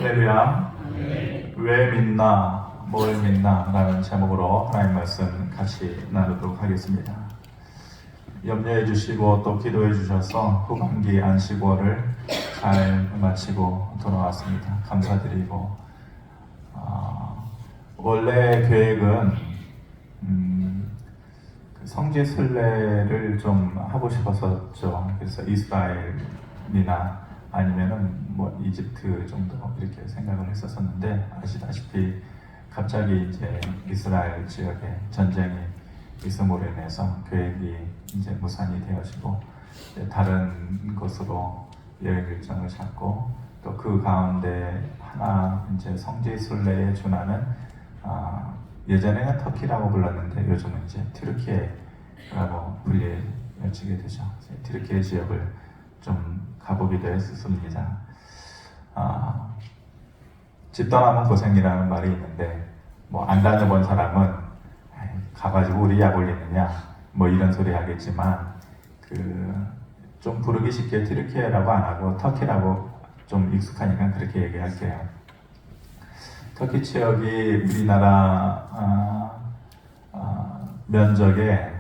할렐루야. 왜 믿나, 뭘 믿나 라는 제목으로 하나님 말씀 같이 나누도록 하겠습니다. 염려해 주시고 또 기도해 주셔서 후반기 안식월을 잘 마치고 돌아왔습니다. 감사드리고 원래 계획은 성지 순례를 좀 하고 싶었었죠. 그래서 이스라엘이나 아니면은 뭐 이집트 정도 이렇게 생각을 했었는데, 아시다시피 갑자기 이제 이스라엘 지역에 전쟁이 있음으로 인해서 계획이 이제 무산이 되어지고 다른 곳으로 여행 일정을 잡고, 또 그 가운데 하나 이제 성지 순례에 준하는 예전에는 터키라고 불렀는데 요즘은 이제 튀르키예라고 불리게 되죠. 튀르키예 지역을 좀 가보기도 했었습니다. 집 떠나면 고생이라는 말이 있는데, 뭐 안 다녀본 사람은 가가지고 우리 약 올리느냐 뭐 이런 소리 하겠지만, 좀 부르기 쉽게 튀르키예라고 안 하고 터키라고 좀 익숙하니까 그렇게 얘기할게요. 터키 지역이 우리나라 면적에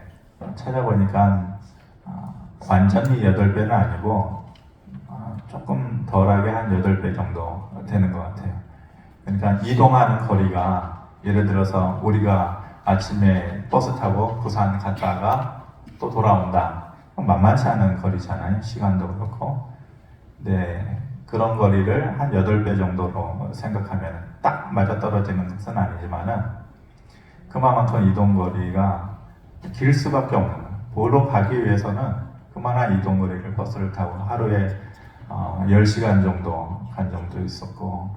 찾아보니까 완전히 8배는 아니고 조금 덜하게 한 8배 정도 되는 것 같아요. 그러니까 이동하는 거리가, 예를 들어서 우리가 아침에 버스 타고 부산 갔다가 또 돌아온다. 만만치 않은 거리잖아요. 시간도 그렇고. 네, 그런 거리를 한 8배 정도로 생각하면 딱 맞아떨어지는 것은 아니지만은 그만큼 이동거리가 길 수밖에 없는 거예요. 보러 가기 위해서는 그만한 이동거리를 버스를 타고 하루에 10시간 정도 간 적도 있었고,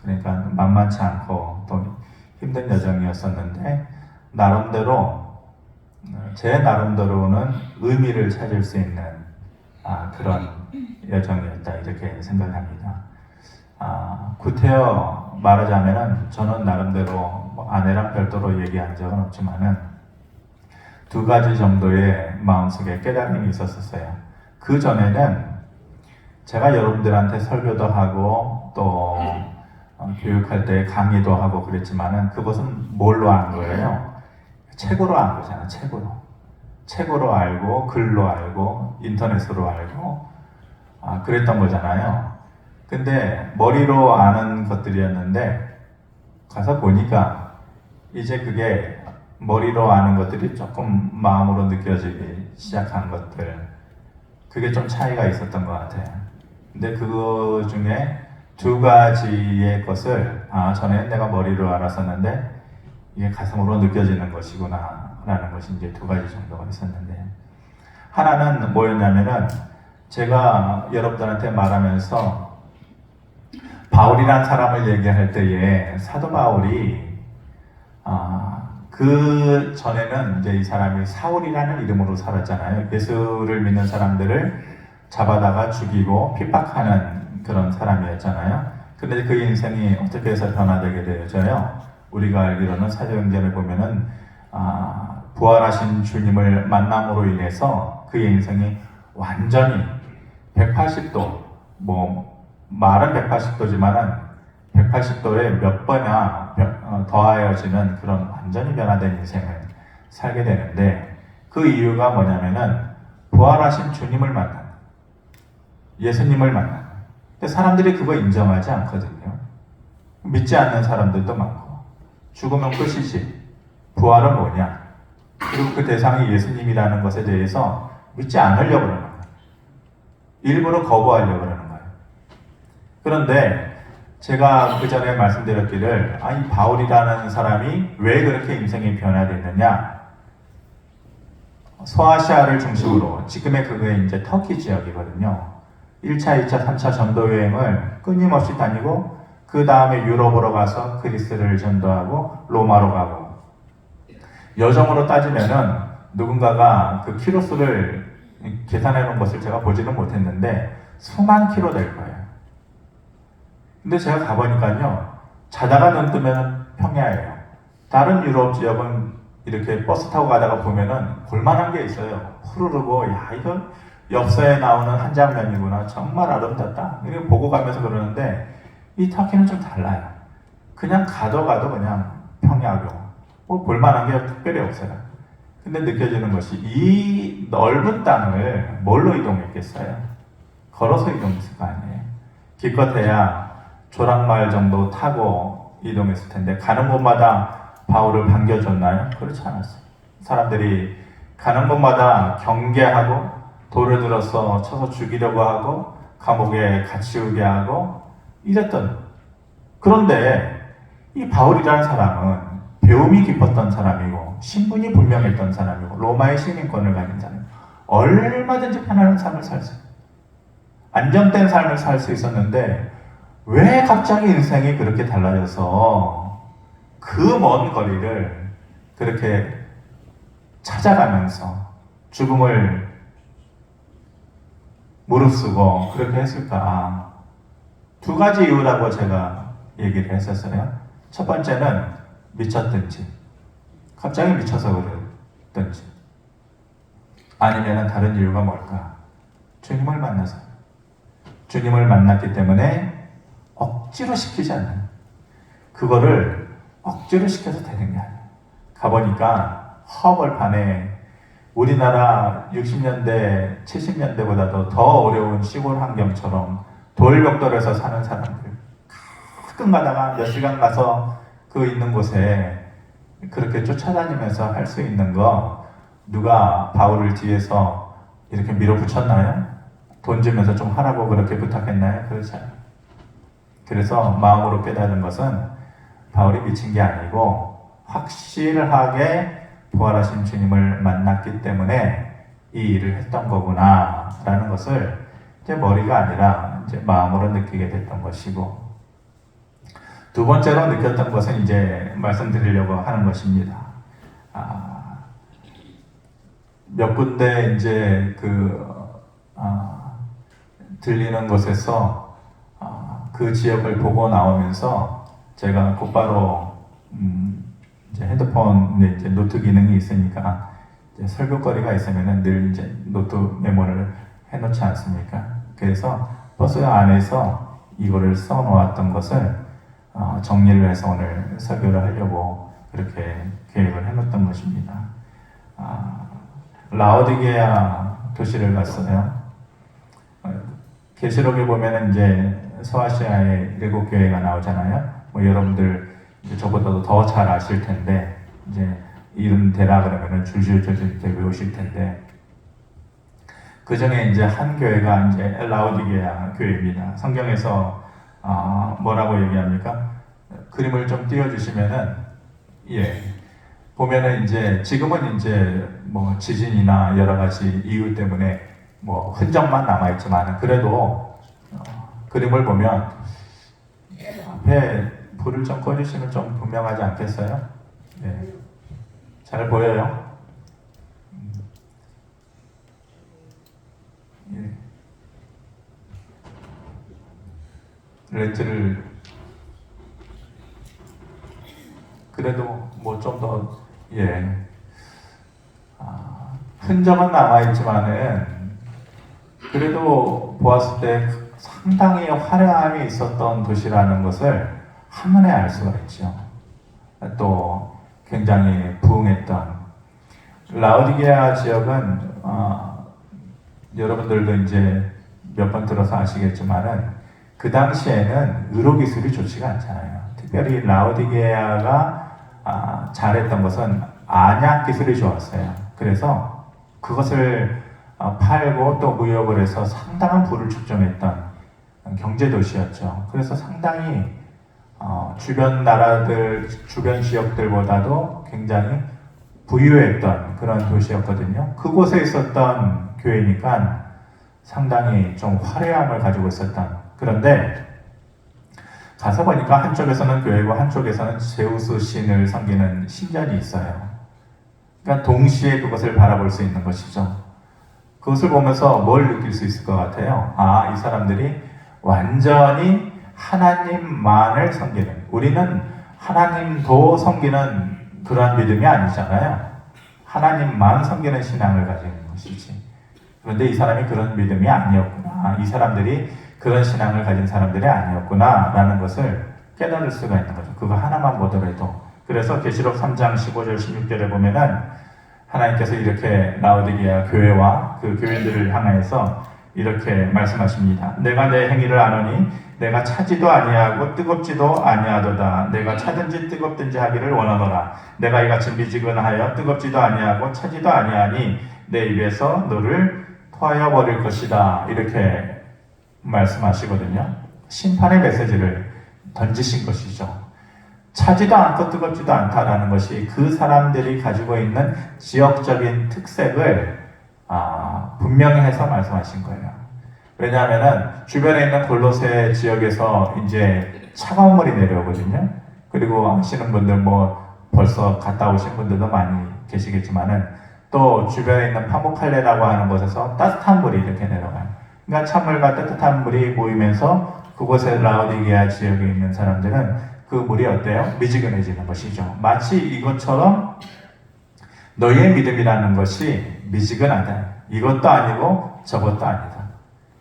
그러니까 만만치 않고 또 힘든 여정이었었는데, 제 나름대로는 의미를 찾을 수 있는 그런 여정이었다, 이렇게 생각합니다. 구태여 말하자면은 저는 나름대로 뭐 아내랑 별도로 얘기한 적은 없지만은 2가지 정도의 마음속에 깨달음이 있었어요. 그 전에는 제가 여러분들한테 설교도 하고 또 교육할 때 강의도 하고 그랬지만은 그것은 뭘로 한 거예요? 책으로 한 거잖아요. 책으로 알고, 글로 알고, 인터넷으로 알고 그랬던 거잖아요. 근데 머리로 아는 것들이었는데 가서 보니까 이제 그게 머리로 아는 것들이 조금 마음으로 느껴지기 시작한 것들, 그게 좀 차이가 있었던 것 같아요. 근데 그거 중에 2가지의 것을 전에는 내가 머리로 알았었는데 이게 가슴으로 느껴지는 것이구나 라는 것이 이제 2가지 정도가 있었는데, 하나는 뭐였냐면은 제가 여러분들한테 말하면서 바울이라는 사람을 얘기할 때에 사도 바울이 그 전에는 이제 이 사람이 사울이라는 이름으로 살았잖아요. 예수를 믿는 사람들을 잡아다가 죽이고 핍박하는 그런 사람이었잖아요. 근데 그 인생이 어떻게 해서 변화되게 되어져요? 우리가 알기로는 사도행전을 보면은 부활하신 주님을 만남으로 인해서 그의 인생이 완전히 180도, 뭐 말은 180도지만은 180도에 몇 번이나 더하여지는 그런 완전히 변화된 인생을 살게 되는데, 그 이유가 뭐냐면은 부활하신 주님을 만나는, 예수님을 만나는. 근데 사람들이 그거 인정하지 않거든요. 믿지 않는 사람들도 많고, 죽으면 끝이지, 부활은 뭐냐, 그리고 그 대상이 예수님이라는 것에 대해서 믿지 않으려고 그러는 거예요. 일부러 거부하려고 그러는 거예요. 그런데 제가 그 전에 말씀드렸기를, 이 바울이라는 사람이 왜 그렇게 인생이 변화됐느냐, 소아시아를 중심으로, 지금의 그게 이제 터키 지역이거든요. 1차, 2차, 3차 전도 여행을 끊임없이 다니고, 그 다음에 유럽으로 가서 그리스를 전도하고 로마로 가고, 여정으로 따지면은 누군가가 그 키로수를 계산해 놓은 것을 제가 보지는 못했는데 수만 킬로 될 거예요. 근데 제가 가보니까요, 자다가 눈 뜨면 평야예요. 다른 유럽 지역은 이렇게 버스 타고 가다가 보면은 볼만한 게 있어요. 푸르르고, 이거 엽서에 나오는 한 장면이구나, 정말 아름답다, 이렇게 보고 가면서 그러는데, 이 터키는 좀 달라요. 그냥 가도 그냥 평야고 뭐 볼만한 게 특별히 없어요. 근데 느껴지는 것이 이 넓은 땅을 뭘로 이동했겠어요? 걸어서 이동했을 거 아니에요. 기껏해야 조랑말 정도 타고 이동했을 텐데 가는 곳마다 바울을 반겨줬나요? 그렇지 않았어요. 사람들이 가는 곳마다 경계하고 돌을 들어서 쳐서 죽이려고 하고 감옥에 갇히우게 하고 이랬던. 그런데 이 바울이라는 사람은 배움이 깊었던 사람이고 신분이 분명했던 사람이고 로마의 시민권을 가진 사람, 얼마든지 편안한 삶을 살 수, 안정된 삶을 살 수 있었는데 왜 갑자기 인생이 그렇게 달라져서 그 먼 거리를 그렇게 찾아가면서 죽음을 무릅쓰고 그렇게 했을까? 두 가지 이유라고 제가 얘기를 했었어요. 첫 번째는 미쳤든지, 갑자기 미쳐서 그랬든지, 아니면 다른 이유가 뭘까? 주님을 만나서, 주님을 만났기 때문에 억지로 시키지 않는, 그거를 억지로 시켜서 되는 게 아니에요. 가보니까 허벌판에 우리나라 60년대, 70년대보다도 더 어려운 시골 환경처럼 돌벽돌에서 사는 사람들, 가끔 가다가 몇 시간 가서 그 있는 곳에 그렇게 쫓아다니면서 할 수 있는 거, 누가 바울을 뒤에서 이렇게 밀어붙였나요? 돈 주면서 좀 하라고 그렇게 부탁했나요? 그렇지 않아요. 그래서 마음으로 깨달은 것은 바울이 미친 게 아니고 확실하게 부활하신 주님을 만났기 때문에 이 일을 했던 거구나 라는 것을 이제 머리가 아니라 이제 마음으로 느끼게 됐던 것이고, 두 번째로 느꼈던 것은 이제 말씀드리려고 하는 것입니다. 몇 군데 이제 들리는 곳에서 그 지역을 보고 나오면서 제가 곧바로 이제 핸드폰에 이제 노트 기능이 있으니까 이제 설교거리가 있으면은 늘 이제 노트 메모를 해놓지 않습니까? 그래서 버스 안에서 이거를 써놓았던 것을 정리를 해서 오늘 설교를 하려고 그렇게 계획을 해놓았던 것입니다. 라오디게아 도시를 갔어요. 계시록에 보면은 이제 서아시아의 7교회가 나오잖아요. 뭐 여러분들 저보다도 더 잘 아실 텐데, 이제 이름 대라 그러면은 줄줄줄줄 외우실 텐데, 그 중에 이제 한 교회가 이제 라오디게아 교회입니다. 성경에서 뭐라고 얘기합니까? 그림을 좀 띄워주시면은, 예, 보면은 이제 지금은 이제 뭐 지진이나 여러 가지 이유 때문에 뭐 흔적만 남아있지만 그래도 그림을 보면 앞에 불을 좀 꺼주시면 좀 분명하지 않겠어요? 네. 잘 보여요? 예. 렌즈를 그래도 뭐 좀 더, 예. 흔적은 남아있지만은 그래도 보았을 때 상당히 화려함이 있었던 도시라는 것을 한눈에 알 수가 있죠. 또 굉장히 부흥했던 라오디게아 지역은 여러분들도 이제 몇 번 들어서 아시겠지만은 그 당시에는 의료기술이 좋지가 않잖아요. 특별히 라오디게아가 잘했던 것은 안약 기술이 좋았어요. 그래서 그것을 팔고 또 무역을 해서 상당한 부를 축적했던 경제 도시였죠. 그래서 상당히 주변 나라들, 주변 지역들보다도 굉장히 부유했던 그런 도시였거든요. 그곳에 있었던 교회니까 상당히 좀 화려함을 가지고 있었던. 그런데 가서 보니까 한쪽에서는 교회고 한쪽에서는 제우스 신을 섬기는 신전이 있어요. 그러니까 동시에 그것을 바라볼 수 있는 것이죠. 그것을 보면서 뭘 느낄 수 있을 것 같아요? 이 사람들이 완전히 하나님만을 섬기는, 우리는 하나님도 섬기는 그러한 믿음이 아니잖아요. 하나님만 섬기는 신앙을 가지고 있는 것이지. 그런데 이 사람이 그런 믿음이 아니었구나. 이 사람들이 그런 신앙을 가진 사람들이 아니었구나라는 것을 깨달을 수가 있는 거죠. 그거 하나만 보더라도. 그래서 계시록 3장 15절 16절에 보면은 하나님께서 이렇게 라오디게아 교회와 그 교인들을 향하여서 이렇게 말씀하십니다. 내가 내 행위를 아노니 내가 차지도 아니하고 뜨겁지도 아니하도다. 내가 차든지 뜨겁든지 하기를 원하노라. 내가 이같이 미지근하여 뜨겁지도 아니하고 차지도 아니하니 내 입에서 너를 토하여 버릴 것이다. 이렇게 말씀하시거든요. 심판의 메시지를 던지신 것이죠. 차지도 않고 뜨겁지도 않다라는 것이 그 사람들이 가지고 있는 지역적인 특색을 분명히 해서 말씀하신 거예요. 왜냐하면은 주변에 있는 골로새 지역에서 이제 차가운 물이 내려오거든요. 그리고 아시는 분들 뭐 벌써 갔다 오신 분들도 많이 계시겠지만은 또 주변에 있는 파무칼레라고 하는 곳에서 따뜻한 물이 이렇게 내려가요. 그러니까 찬물과 따뜻한 물이 모이면서 그곳에 라오디게아 지역에 있는 사람들은 그 물이 어때요? 미지근해지는 것이죠. 마치 이것처럼 너희의 믿음이라는 것이 미지근하다. 이것도 아니고 저것도 아니다.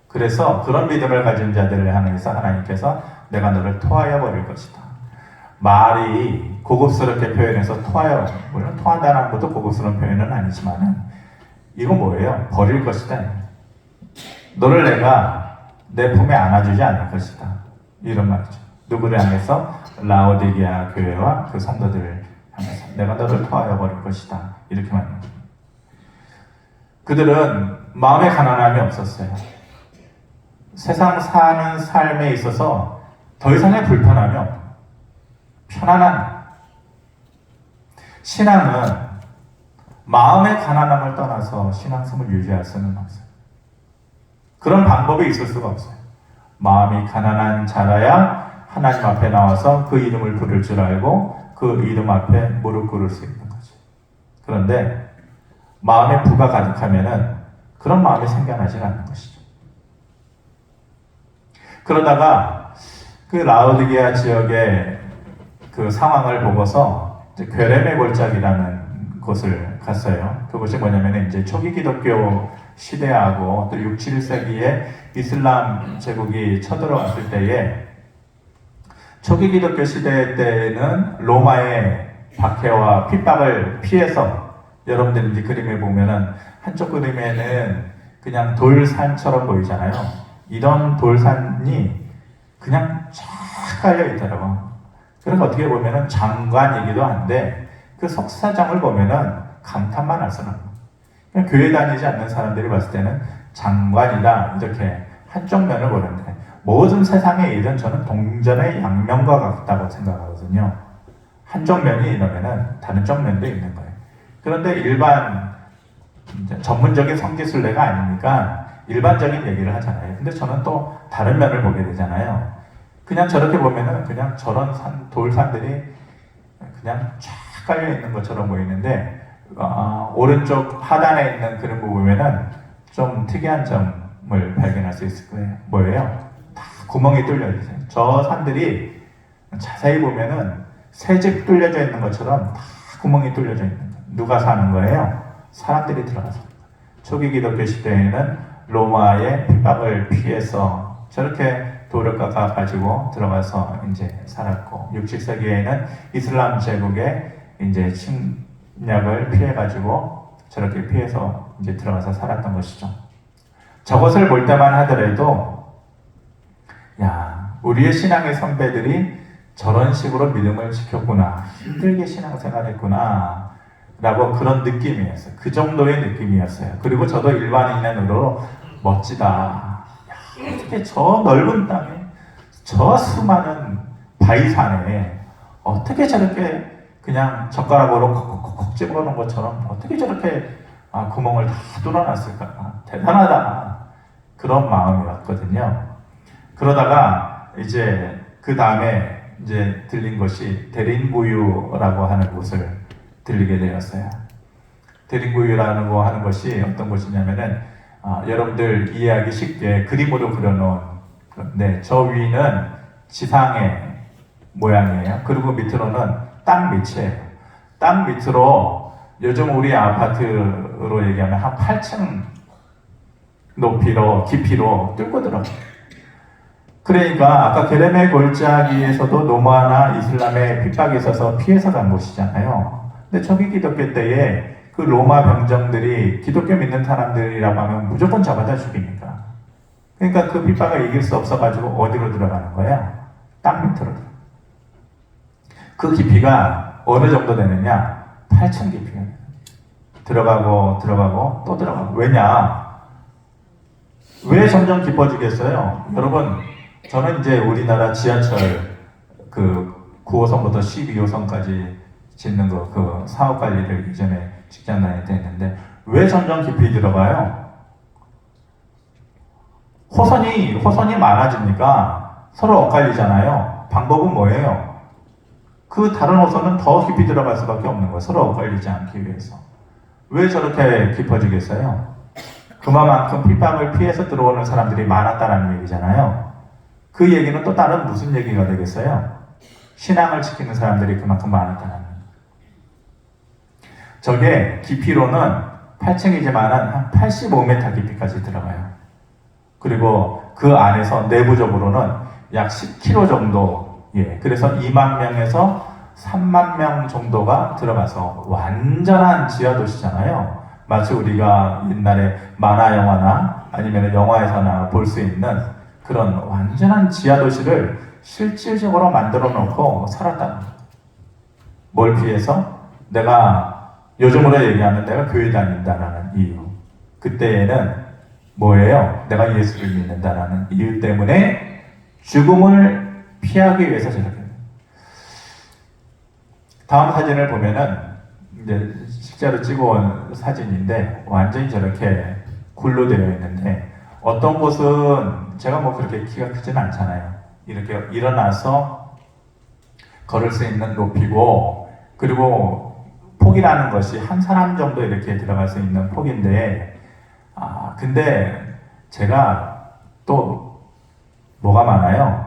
그래서 그런 믿음을 가진 자들을 향해서 하나님께서 내가 너를 토하여 버릴 것이다. 말이 고급스럽게 표현해서 토하여, 물론 토한다는 것도 고급스러운 표현은 아니지만은 이건 뭐예요? 버릴 것이다. 너를 내가 내 품에 안아주지 않을 것이다. 이런 말이죠. 누구를 향해서? 라오디게아 교회와 그 성도들을 향해서 내가 너를 토하여 버릴 것이다. 이렇게 말합니다. 그들은 마음의 가난함이 없었어요. 세상 사는 삶에 있어서 더 이상의 불편함이 없어요. 편안한 신앙은 마음의 가난함을 떠나서 신앙성을 유지할 수는 없어요. 그런 방법이 있을 수가 없어요. 마음이 가난한 자라야 하나님 앞에 나와서 그 이름을 부를 줄 알고 그 이름 앞에 무릎 꿇을 수 있는 거죠. 그런데 마음에 부가 가득하면은 그런 마음이 생겨나지 않는 것이죠. 그러다가 그 라오디게아 지역의 그 상황을 보고서 괴레메 골짜기라는 곳을 갔어요. 그곳이 뭐냐면 이제 초기 기독교 시대하고 또 6, 7세기에 이슬람 제국이 쳐들어왔을 때에 초기 기독교 시대 때는 로마의 박해와 핍박을 피해서 여러분들 이제 그림에 보면은 한쪽 그림에는 그냥 돌산처럼 보이잖아요. 이런 돌산이 그냥 쫙 깔려 있더라고. 그래서 어떻게 보면은 장관이기도 한데 그 석사장을 보면은 감탄만 할 수는 없어요. 그냥 교회 다니지 않는 사람들이 봤을 때는 장관이다 이렇게 한쪽 면을 보는데 모든 세상의 일은 저는 동전의 양면과 같다고 생각하거든요. 한쪽 면이 이러면은 다른 쪽 면도 있는 거예요. 그런데 일반 전문적인 성지순례가 아니니까 일반적인 얘기를 하잖아요. 근데 저는 또 다른 면을 보게 되잖아요. 그냥 저렇게 보면은 그냥 저런 돌산들이 그냥 쫙 깔려 있는 것처럼 보이는데 오른쪽 하단에 있는 그런 거 보면은 좀 특이한 점을 발견할 수 있을 거예요. 뭐예요? 다 구멍이 뚫려 있어요. 저 산들이 자세히 보면은 새집 뚫려져 있는 것처럼 다 구멍이 뚫려져 있는 거예요. 누가 사는 거예요? 사람들이 들어가서. 초기 기독교 시대에는 로마의 핍박을 피해서 저렇게 돌을 깎아 가지고 들어가서 이제 살았고 6, 7세기에는 이슬람 제국에 이제 침략을 피해 가지고 저렇게 피해서 이제 들어가서 살았던 것이죠. 저것을 볼 때만 하더라도 야, 우리의 신앙의 선배들이 저런 식으로 믿음을 지켰구나. 힘들게 신앙생활했구나. 라고 그런 느낌이었어요. 그 정도의 느낌이었어요. 그리고 저도 일반인의 눈으로 멋지다. 야, 어떻게 저 넓은 땅에 저 수많은 바위산에 어떻게 저렇게 그냥 젓가락으로 콕콕콕 집어넣은 것처럼 어떻게 저렇게 구멍을 다 뚫어놨을까. 대단하다. 그런 마음이었거든요. 그러다가 이제 그 다음에 이제 들린 것이 데린구유라고 하는 곳을 들리게 되었어요. 데린구유라는 거 하는 것이 어떤 곳이냐면은 여러분들 이해하기 쉽게 그림으로 그려놓은 네, 저 위는 지상의 모양이에요. 그리고 밑으로는 땅 밑이에요. 땅 밑으로 요즘 우리 아파트로 얘기하면 한 8층 높이로 깊이로 뚫고 들어가요. 그러니까 아까 게레메 골짜기에서도 노마나 이슬람의 핍박이 있어서 피해서 간 곳이잖아요. 근데 초기 기독교 때에 그 로마 병정들이 기독교 믿는 사람들이라고 하면 무조건 잡아다 죽이니까. 그러니까 그 핍박을 이길 수 없어가지고 어디로 들어가는 거예요? 땅 밑으로. 그 깊이가 어느 정도 되느냐? 8,000 깊이가 들어가고 또 들어가고. 왜냐? 왜 점점 깊어지겠어요? 여러분, 저는 이제 우리나라 지하철 그 9호선부터 12호선까지 짓는 그 사업 관리를 이전에 직장 다닐 때 했는데 왜 점점 깊이 들어가요? 호선이 많아지니까 서로 엇갈리잖아요. 방법은 뭐예요? 그 다른 호선은 더 깊이 들어갈 수밖에 없는 거예요. 서로 엇갈리지 않기 위해서. 왜 저렇게 깊어지겠어요? 그만큼 핍박을 피해서 들어오는 사람들이 많았다는 얘기잖아요. 그 얘기는 또 다른 무슨 얘기가 되겠어요? 신앙을 지키는 사람들이 그만큼 많았다는 거예요. 저게 깊이로는 8층이지만 한 85m 깊이까지 들어가요. 그리고 그 안에서 내부적으로는 약 10km 정도, 그래서 2만 명에서 3만 명 정도가 들어가서 완전한 지하도시잖아요. 마치 우리가 옛날에 만화 영화나 아니면 영화에서나 볼 수 있는 그런 완전한 지하도시를 실질적으로 만들어 놓고 살았다. 뭘 피해서? 내가 요즘으로 얘기하면 내가 교회 다닌다라는 이유. 그때에는 뭐예요? 내가 예수를 믿는다라는 이유 때문에 죽음을 피하기 위해서 저렇게. 다음 사진을 보면은 이제 실제로 찍어온 사진인데 완전히 저렇게 굴로 되어 있는데 어떤 곳은 제가 뭐 그렇게 키가 크지는 않잖아요. 이렇게 일어나서 걸을 수 있는 높이고 그리고 폭이라는 것이 한 사람 정도 이렇게 들어갈 수 있는 폭인데 근데 제가 또 뭐가 많아요?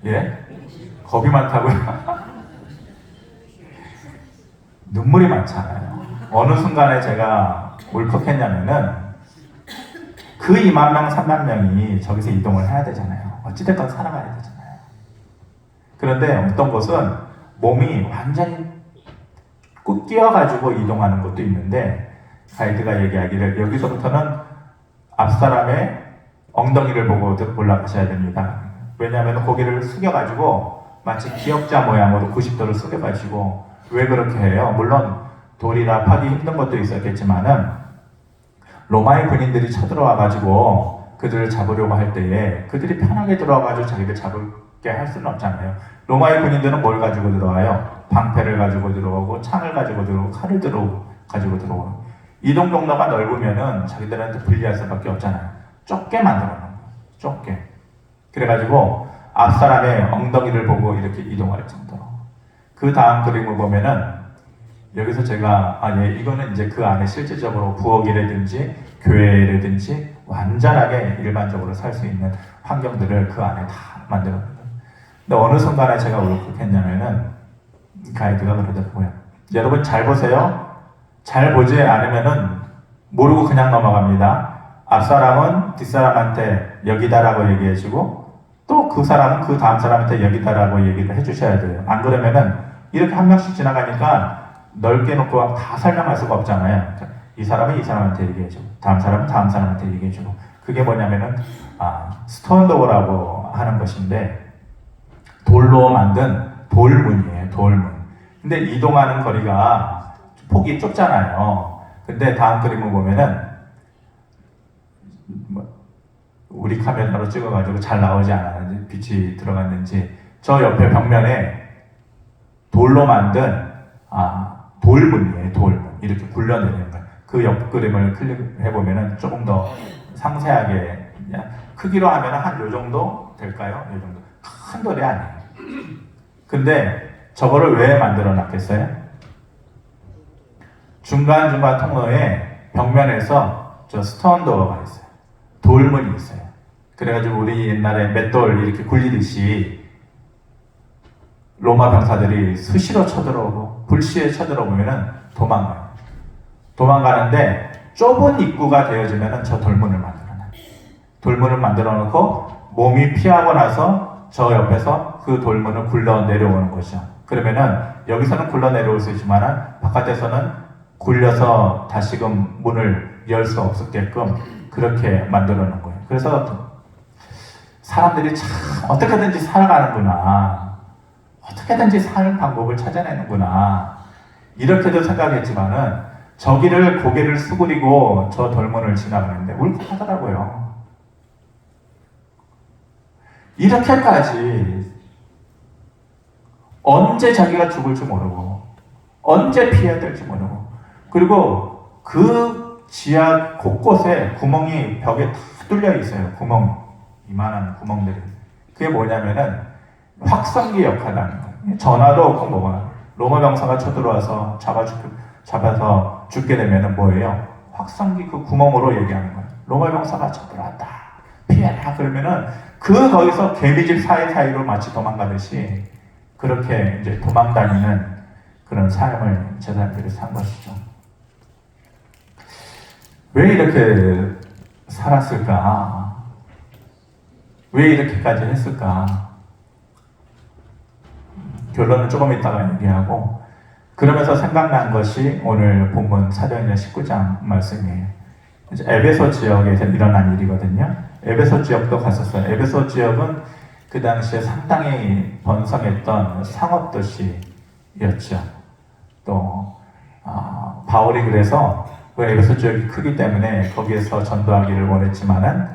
예? 겁이 많다고요? 눈물이 많잖아요. 어느 순간에 제가 울컥했냐면은 그 2만 명, 3만 명이 저기서 이동을 해야 되잖아요. 어찌됐건 살아가야 되잖아요. 그런데 어떤 곳은 몸이 완전히 꾹 끼어가지고 이동하는 것도 있는데 가이드가 얘기하기를 여기서부터는 앞사람의 엉덩이를 보고 올라가셔야 됩니다. 왜냐하면 고개를 숙여가지고 마치 기역자 모양으로 90도를 숙여가지고 왜 그렇게 해요? 물론 돌이라 파기 힘든 것도 있었겠지만은 로마의 군인들이 쳐들어와가지고 그들을 잡으려고 할 때에 그들이 편하게 들어와가지고 자기들 잡게 할 수는 없잖아요. 로마의 군인들은 뭘 가지고 들어와요? 방패를 가지고 들어오고 창을 가지고 들어오고 칼을 가지고 들어오고 이동 경로가 넓으면은 자기들한테 불리할 수밖에 없잖아요. 좁게 만들어 놓은 거예요. 좁게. 그래가지고 앞사람의 엉덩이를 보고 이렇게 이동할 정도로. 그 다음 그림을 보면은 여기서 제가 이거는 이제 그 안에 실질적으로 부엌이라든지 교회라든지 완전하게 일반적으로 살 수 있는 환경들을 그 안에 다 만들었거든요. 근데 어느 순간에 제가 울컥했냐면은 가이드가 그러더라고요. 여러분 잘 보세요. 잘 보지 않으면은 모르고 그냥 넘어갑니다. 앞사람은 뒷사람한테 여기다라고 얘기해주고 또 그 사람은 그 다음 사람한테 여기다라고 얘기를 해주셔야 돼요. 안 그러면은 이렇게 한 명씩 지나가니까 넓게 놓고 다 설명할 수가 없잖아요. 이 사람은 이 사람한테 얘기해주고 다음 사람은 다음 사람한테 얘기해주고 그게 뭐냐면은 스톤도어라고 하는 것인데 돌로 만든 돌문이에요. 돌문. 근데 이동하는 거리가 폭이 좁잖아요. 근데 다음 그림을 보면은 우리 카메라로 찍어가지고 잘 나오지 않았는지 빛이 들어갔는지 저 옆에 벽면에 돌로 만든 돌문이에요. 돌문. 이렇게 굴려내리는 거예요. 그 옆 그림을 클릭해 보면은 조금 더 상세하게 크기로 하면은 한 요 정도 될까요? 요 정도. 큰 돌이 아니에요. 근데 저거를 왜 만들어 놨겠어요? 중간중간 통로에 벽면에서 저 스톤도어가 있어요. 돌문이 있어요. 그래가지고 우리 옛날에 맷돌 이렇게 굴리듯이 로마 병사들이 수시로 쳐들어오고 불시에 쳐들어오면은 도망가요. 도망가는데 좁은 입구가 되어지면은 저 돌문을 만들어놔요. 돌문을 만들어 놓고 몸이 피하고 나서 저 옆에서 그 돌문을 굴러 내려오는 거죠. 그러면은 여기서는 굴러 내려올 수 있지만은 바깥에서는 굴려서 다시금 문을 열 수 없게끔 그렇게 만들어 놓은 거예요. 그래서 사람들이 참 어떻게든지 살아가는구나, 어떻게든지 사는 방법을 찾아내는구나 이렇게도 생각했지만은 저기를 고개를 수그리고 저 돌문을 지나가는데 울컥하더라고요. 이렇게까지 언제 자기가 죽을지 모르고 언제 피해야 될지 모르고, 그리고 그 지하 곳곳에 구멍이 벽에 다 뚫려 있어요. 구멍, 이만한 구멍들이. 그게 뭐냐면은 확성기 역할을 하는 거예요. 전화도 없고 뭐가, 로마 병사가 쳐들어와서 잡아서 죽게 되면은 뭐예요? 확성기 그 구멍으로 얘기하는 거예요. 로마 병사가 쳐들어왔다, 피해라. 그러면은 거기서 개미집 사이사이로 마치 도망가듯이 그렇게 이제 도망다니는 그런 삶을 제 사람들이 산 것이죠. 왜 이렇게 살았을까? 왜 이렇게까지 했을까? 결론은 조금 이따가 얘기하고, 그러면서 생각난 것이 오늘 본문 사도행전 19장 말씀이에요. 에베소 지역에서 일어난 일이거든요. 에베소 지역도 갔었어요. 에베소 지역은 그 당시에 상당히 번성했던 상업도시였죠. 또 바울이 그래서 그 에베소 지역이 크기 때문에 거기에서 전도하기를 원했지만은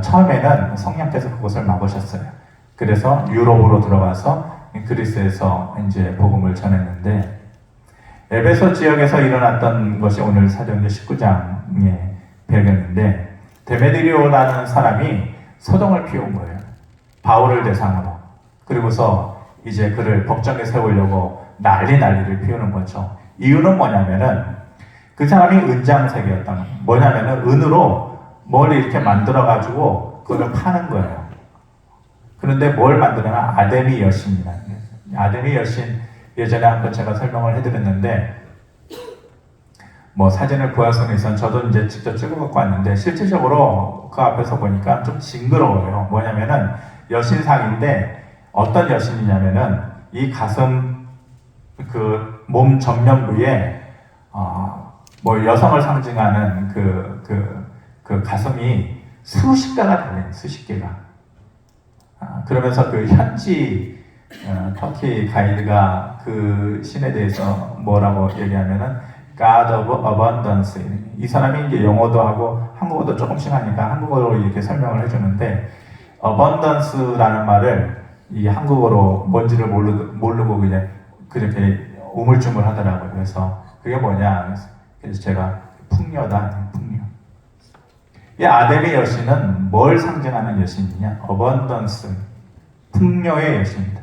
처음에는 성령께서 그곳을 막으셨어요. 그래서 유럽으로 들어가서 그리스에서 이제 복음을 전했는데, 에베소 지역에서 일어났던 것이 오늘 사도행전 19장의 배경인데, 데메드리오라는 사람이 소동을 피운 거예요. 바울을 대상으로. 그리고서 이제 그를 법정에 세우려고 난리를 피우는 거죠. 이유는 뭐냐면은 그 사람이 은장색이었던 거예요. 뭐냐면은 은으로 뭘 이렇게 만들어가지고 그걸 파는 거예요. 그런데 뭘 만드느냐? 아데미 여신이라는 거예요. 아데미 여신, 예전에 한번 제가 설명을 해드렸는데, 뭐 사진을 구할 수는 있어요. 저도 이제 직접 찍어 갖고 왔는데, 실질적으로 그 앞에서 보니까 좀 징그러워요. 뭐냐면은 여신상인데, 어떤 여신이냐면은 이 가슴 그 몸 전면 부에 뭐 여성을 상징하는 그 가슴이 수십 개가 달려요. 수십 개가. 그러면서 그 현지 터키 가이드가 그 신에 대해서 뭐라고 얘기하면은 God of Abundance. 이 사람이 이제 영어도 하고 한국어도 조금씩 하니까 한국어로 이렇게 설명을 해주는데, Abundance라는 말을 이 한국어로 뭔지를 모르고 그냥 그렇게 우물쭈물 하더라고요. 그래서 그게 뭐냐? 그래서 제가 풍요다, 풍요. 이 아데미 여신은 뭘 상징하는 여신이냐? Abundance, 풍요의 여신이다.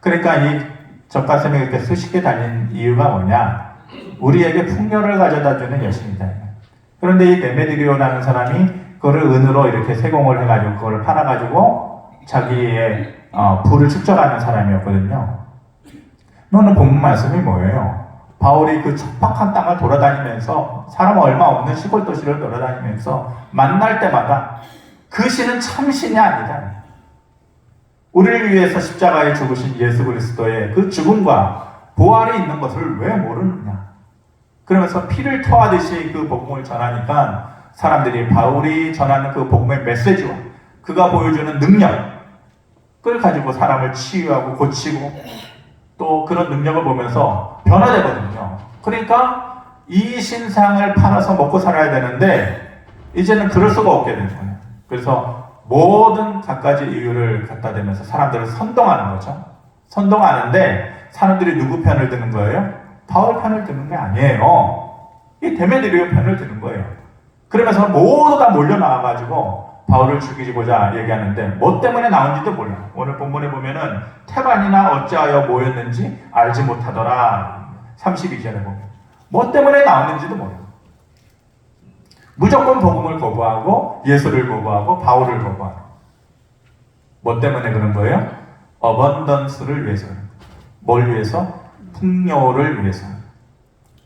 그러니까 이 젖가슴에 이렇게 수십 개 달린 이유가 뭐냐? 우리에게 풍요를 가져다주는 여신이다. 그런데 이 데메드리오라는 사람이 그거를 은으로 이렇게 세공을 해가지고 그걸 팔아가지고 자기의 부를 축적하는 사람이었거든요. 너는 본문 말씀이 뭐예요? 바울이 그 척박한 땅을 돌아다니면서, 사람 얼마 없는 시골 도시를 돌아다니면서 만날 때마다 그 신은 참 신이 아니다. 우리를 위해서 십자가에 죽으신 예수 그리스도의 그 죽음과 부활이 있는 것을 왜 모르느냐. 그러면서 피를 토하듯이 그 복음을 전하니까 사람들이 바울이 전하는 그 복음의 메시지와 그가 보여주는 능력을 가지고 사람을 치유하고 고치고 또 그런 능력을 보면서 변화되거든요. 그러니까 이 신상을 팔아서 먹고 살아야 되는데 이제는 그럴 수가 없게 되는 거예요. 그래서 모든 갖가지 이유를 갖다 대면서 사람들을 선동하는 거죠. 선동하는데 사람들이 누구 편을 드는 거예요? 바울 편을 드는 게 아니에요. 이 데메드리오 편을 드는 거예요. 그러면서 모두 다 몰려 나와가지고 바울을 죽이고자 얘기하는데 뭐 때문에 나온지도 몰라. 오늘 본문에 보면은 태반이나 어찌하여 모였는지 알지 못하더라. 32절에 보면 뭐 때문에 나왔는지도 몰라. 무조건 복음을 거부하고 예수를 거부하고 바울을 거부하는. 뭐 때문에 그런 거예요? 어번던스를 위해서. 뭘 위해서? 풍요를 위해서.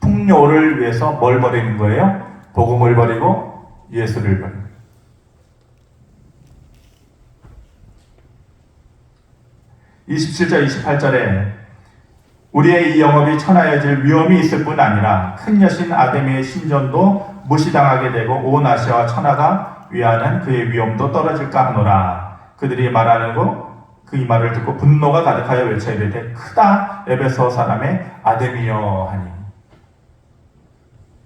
풍요를 위해서 뭘 버리는 거예요? 복음을 버리고 예수를 버리는. 27절, 28절에 우리의 이 영업이 천하여질 위험이 있을 뿐 아니라 큰 여신 아데미의 신전도 무시당하게 되고 온 아시아와 천하가 위하는 그의 위험도 떨어질까 하노라. 그들이 말하고 그 이 말을 듣고 분노가 가득하여 외쳐 이르되 크다 에베소 사람의 아데미여 하니.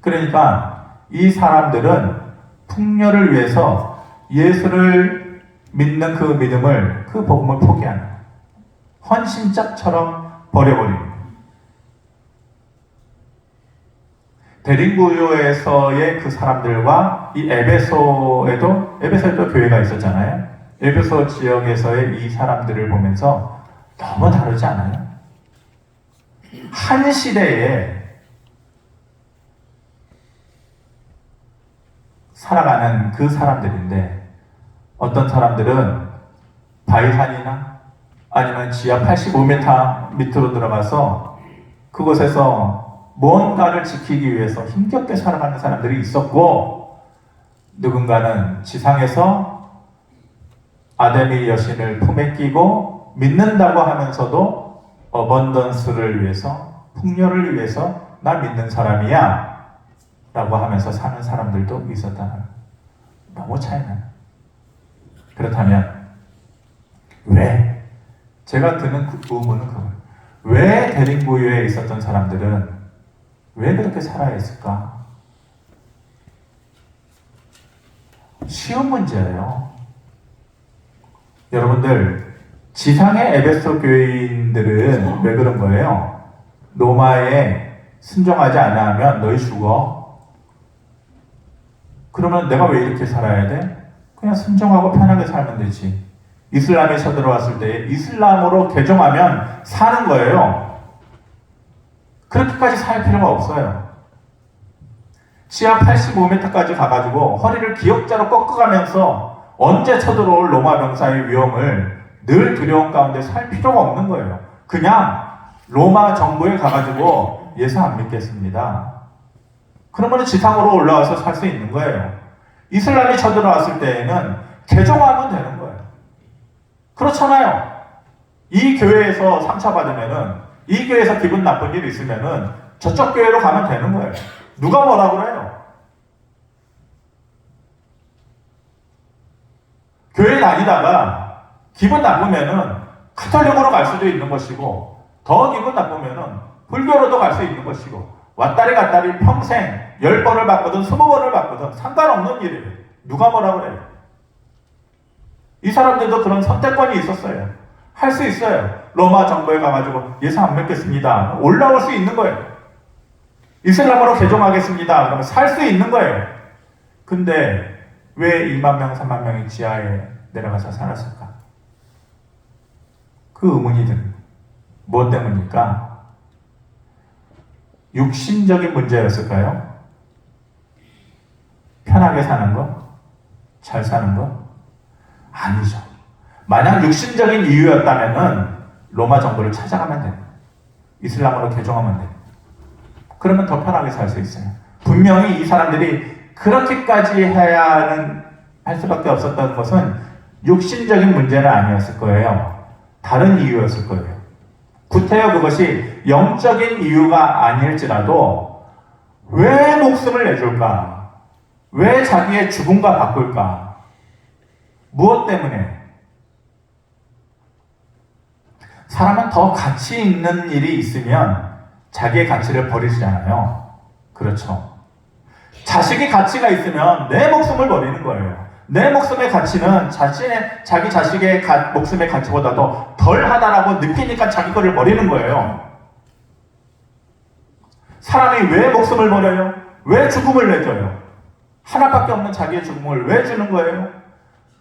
그러니까 이 사람들은 풍요를 위해서 예수를 믿는 그 믿음을, 그 복음을 포기하는 거예요. 헌신짝처럼 버려버리는 거예요. 대림구요에서의 그 사람들과 이 에베소에도 교회가 있었잖아요. 에베소 지역에서의 이 사람들을 보면서 너무 다르지 않아요? 한 시대에 살아가는 그 사람들인데, 어떤 사람들은 바위산이나 아니면 지하 85m 밑으로 들어가서 그곳에서 뭔가를 지키기 위해서 힘겹게 살아가는 사람들이 있었고, 누군가는 지상에서 아데미 여신을 품에 끼고 믿는다고 하면서도 어번던스를 위해서, 풍요를 위해서 나 믿는 사람이야 라고 하면서 사는 사람들도 있었다. 너무 차이나요. 그렇다면 왜? 제가 드는 의문은 그거예요. 왜 대림구유에 있었던 사람들은 왜 그렇게 살아야 했을까? 쉬운 문제예요. 여러분들, 지상의 에베소 교인들은 왜 그런 거예요? 로마에 순종하지 않으면 너희 죽어. 그러면 내가 왜 이렇게 살아야 돼? 그냥 순종하고 편하게 살면 되지. 이슬람에 쳐들어왔을 때 이슬람으로 개종하면 사는 거예요. 그렇게까지 살 필요가 없어요. 지하 85m까지 가가지고 허리를 기역자로 꺾어가면서 언제 쳐들어올 로마 병사의 위험을 늘 두려움 가운데 살 필요가 없는 거예요. 그냥 로마 정부에 가가지고 예수 안 믿겠습니다. 그러면 지상으로 올라와서 살 수 있는 거예요. 이슬람이 쳐들어왔을 때에는 개종하면 되는 거예요. 그렇잖아요. 이 교회에서 상처받으면은, 이 교회에서 기분 나쁜 일 있으면은 저쪽 교회로 가면 되는 거예요. 누가 뭐라 그래요? 교회 다니다가 기분 나쁘면은 카톨릭으로 갈 수도 있는 것이고, 더 기분 나쁘면은 불교로도 갈 수 있는 것이고, 왔다리 갔다리 평생 10번을 받거든 20번을 받거든 상관없는 일이에요. 누가 뭐라 그래요? 이 사람들도 그런 선택권이 있었어요. 할 수 있어요. 로마 정부에 가가지고 예수 안 믿겠습니다. 올라올 수 있는 거예요. 이슬람으로 개종하겠습니다. 그러면 살 수 있는 거예요. 근데 왜 2만 명, 3만 명이 지하에 내려가서 살았을까? 그 의문이 듭니다. 무엇 때문입니까? 육신적인 문제였을까요? 편하게 사는 거? 잘 사는 거? 아니죠. 만약 육신적인 이유였다면은 로마 정부를 찾아가면 돼요. 이슬람으로 개종하면 돼요. 그러면 더 편하게 살 수 있어요. 분명히 이 사람들이 그렇게까지 할 수밖에 없었던 것은 육신적인 문제는 아니었을 거예요. 다른 이유였을 거예요. 구태여 그것이 영적인 이유가 아닐지라도 왜 목숨을 내줄까? 왜 자기의 죽음과 바꿀까? 무엇 때문에? 사람은 더 가치 있는 일이 있으면 자기의 가치를 버리잖아요. 그렇죠. 자식의 가치가 있으면 내 목숨을 버리는 거예요. 내 목숨의 가치는 자기 자식의 목숨의 가치보다도 덜하다라고 느끼니까 자기 거를 버리는 거예요. 사람이 왜 목숨을 버려요? 왜 죽음을 내줘요? 하나밖에 없는 자기의 죽음을 왜 주는 거예요?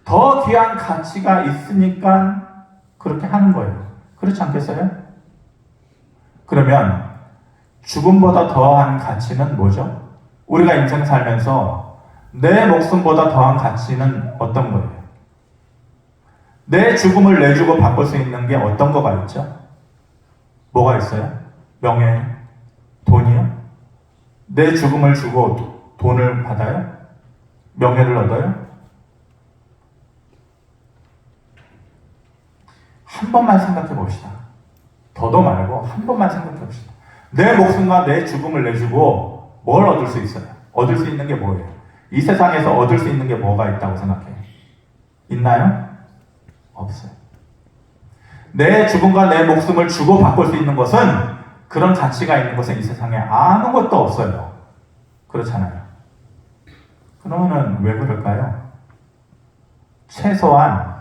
더 귀한 가치가 있으니까 그렇게 하는 거예요. 그렇지 않겠어요? 그러면 죽음보다 더한 가치는 뭐죠? 우리가 인생 살면서 내 목숨보다 더한 가치는 어떤 거예요? 내 죽음을 내주고 바꿀 수 있는 게 어떤 거가 있죠? 뭐가 있어요? 명예, 돈이요? 내 죽음을 주고 돈을 받아요? 명예를 얻어요? 한 번만 생각해 봅시다. 더도 말고 한 번만 생각해 봅시다. 내 목숨과 내 죽음을 내주고 뭘 얻을 수 있어요? 얻을 수 있는 게 뭐예요? 이 세상에서 얻을 수 있는 게 뭐가 있다고 생각해요? 있나요? 없어요. 내 죽음과 내 목숨을 주고 바꿀 수 있는 것은, 그런 가치가 있는 것은 이 세상에 아무것도 없어요. 그렇잖아요. 그러면은 왜 그럴까요? 최소한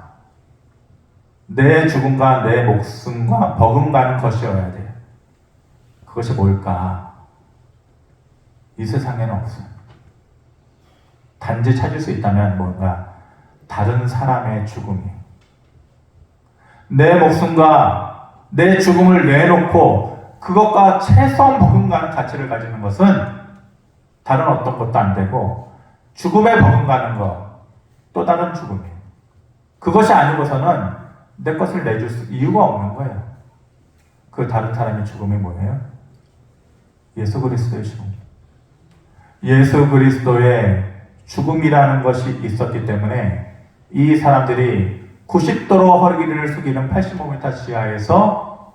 내 죽음과 내 목숨과 버금가는 것이어야 돼요. 그것이 뭘까? 이 세상에는 없어요. 단지 찾을 수 있다면 뭔가 다른 사람의 죽음이, 내 목숨과 내 죽음을 내놓고 그것과 최소한 버금가는 가치를 가지는 것은 다른 어떤 것도 안 되고, 죽음에 버금가는 것, 또 다른 죽음이에요. 그것이 아니고서는 내 것을 내줄 이유가 없는 거예요. 그 다른 사람의 죽음이 뭐예요? 예수 그리스도의 죽음. 예수 그리스도의 죽음이라는 것이 있었기 때문에 이 사람들이 90도로 허리를 숙이는 85m 지하에서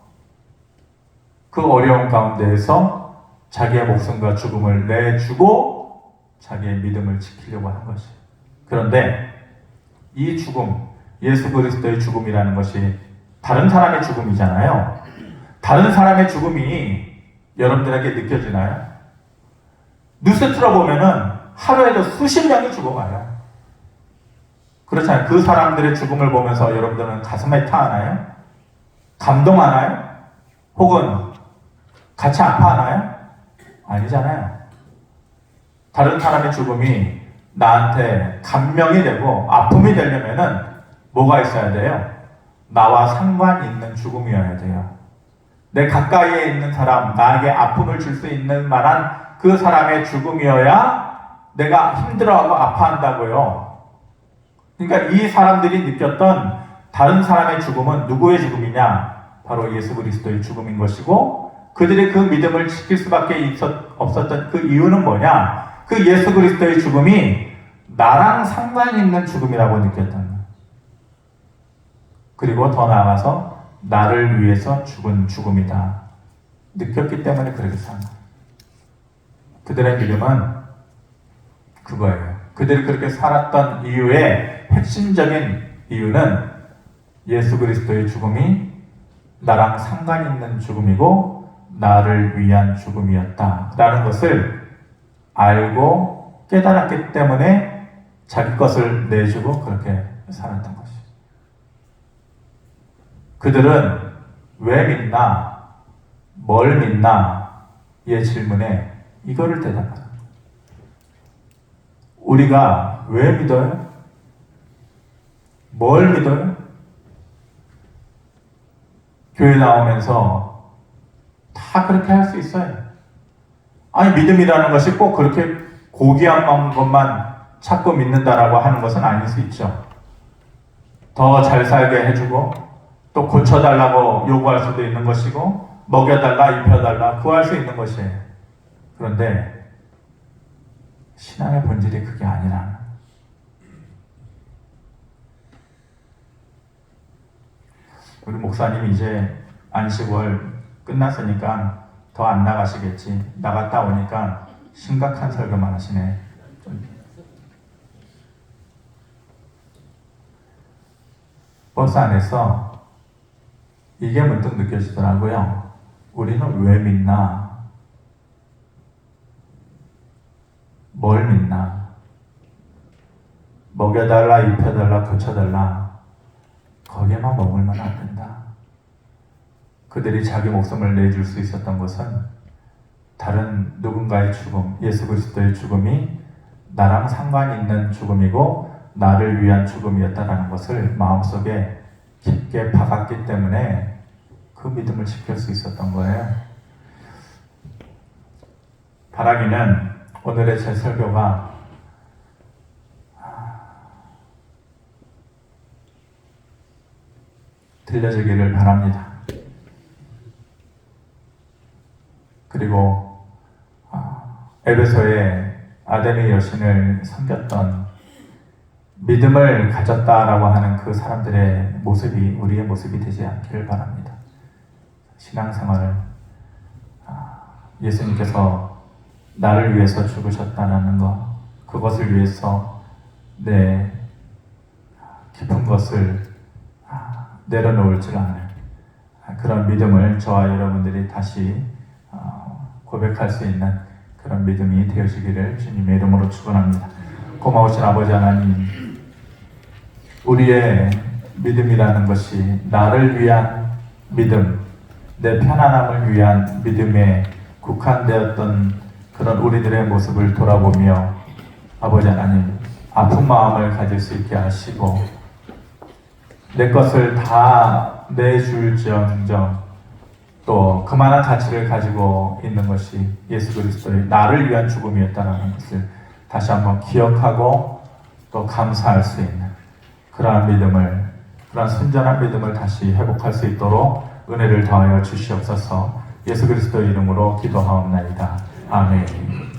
그 어려운 가운데에서 자기의 목숨과 죽음을 내주고 자기의 믿음을 지키려고 한 것이에요. 그런데 이 죽음, 예수 그리스도의 죽음이라는 것이 다른 사람의 죽음이잖아요. 다른 사람의 죽음이 여러분들에게 느껴지나요? 뉴스 틀어보면은 하루에도 수십 명이 죽어가요. 그렇잖아요. 그 사람들의 죽음을 보면서 여러분들은 가슴에 타하나요? 감동하나요? 혹은 같이 아파하나요? 아니잖아요. 다른 사람의 죽음이 나한테 감명이 되고 아픔이 되려면은 뭐가 있어야 돼요? 나와 상관 있는 죽음이어야 돼요. 내 가까이에 있는 사람, 나에게 아픔을 줄 수 있는 만한 그 사람의 죽음이어야 내가 힘들어하고 아파한다고요. 그러니까 이 사람들이 느꼈던 다른 사람의 죽음은 누구의 죽음이냐? 바로 예수 그리스도의 죽음인 것이고, 그들이 그 믿음을 지킬 수밖에 없었던 그 이유는 뭐냐? 그 예수 그리스도의 죽음이 나랑 상관 있는 죽음이라고 느꼈던 거예요. 그리고 더 나아가서 나를 위해서 죽은 죽음이다 느꼈기 때문에 그렇게 산 거예요. 그들의 믿음은 그거예요. 그들이 그렇게 살았던 이유의 핵심적인 이유는 예수 그리스도의 죽음이 나랑 상관 있는 죽음이고 나를 위한 죽음이었다라는 것을 알고 깨달았기 때문에 자기 것을 내주고 그렇게 살았던 것이죠. 그들은 왜 믿나, 뭘 믿나 의 질문에 이거를 대답하는 거예요. 우리가 왜 믿어요? 뭘 믿어요? 교회 나오면서 다 그렇게 할 수 있어요. 아니, 믿음이라는 것이 꼭 그렇게 고귀한 것만 찾고 믿는다라고 하는 것은 아닐 수 있죠. 더 잘 살게 해주고 또 고쳐달라고 요구할 수도 있는 것이고, 먹여달라, 입혀달라 구할 수 있는 것이에요. 그런데 신앙의 본질이 그게 아니라, 우리 목사님이 이제 안식월 끝났으니까 더 안 나가시겠지. 나갔다 오니까 심각한 설교만 하시네. 버스 안에서 이게 문득 느껴지더라고요. 우리는 왜 믿나? 뭘 믿나? 먹여달라, 입혀달라, 고쳐달라, 거기에만 머물면 안 된다. 그들이 자기 목숨을 내줄 수 있었던 것은 다른 누군가의 죽음, 예수 그리스도의 죽음이 나랑 상관이 있는 죽음이고 나를 위한 죽음이었다는 것을 마음속에 깊게 박았기 때문에 그 믿음을 지킬 수 있었던 거예요. 바라기는 오늘의 제 설교가 들려지기를 바랍니다. 그리고 에베소의 아데미 여신을 섬겼던 믿음을 가졌다라고 하는 그 사람들의 모습이 우리의 모습이 되지 않기를 바랍니다. 신앙생활을 예수님께서 나를 위해서 죽으셨다는 것, 그것을 위해서 내 깊은 것을 내려놓을 줄 아는 그런 믿음을 저와 여러분들이 다시 고백할 수 있는 그런 믿음이 되어지기를 주님의 이름으로 축원합니다. 고마우신 아버지 하나님, 우리의 믿음이라는 것이 나를 위한 믿음, 내 편안함을 위한 믿음에 국한되었던 그런 우리들의 모습을 돌아보며 아버지 하나님, 아픈 마음을 가질 수 있게 하시고 내 것을 다 내줄지언정 또 그만한 가치를 가지고 있는 것이 예수 그리스도의 나를 위한 죽음이었다는 것을 다시 한번 기억하고 또 감사할 수 있는 그러한 믿음을, 그러한 순전한 믿음을 다시 회복할 수 있도록 은혜를 더하여 주시옵소서. 예수 그리스도의 이름으로 기도하옵나이다. 아멘.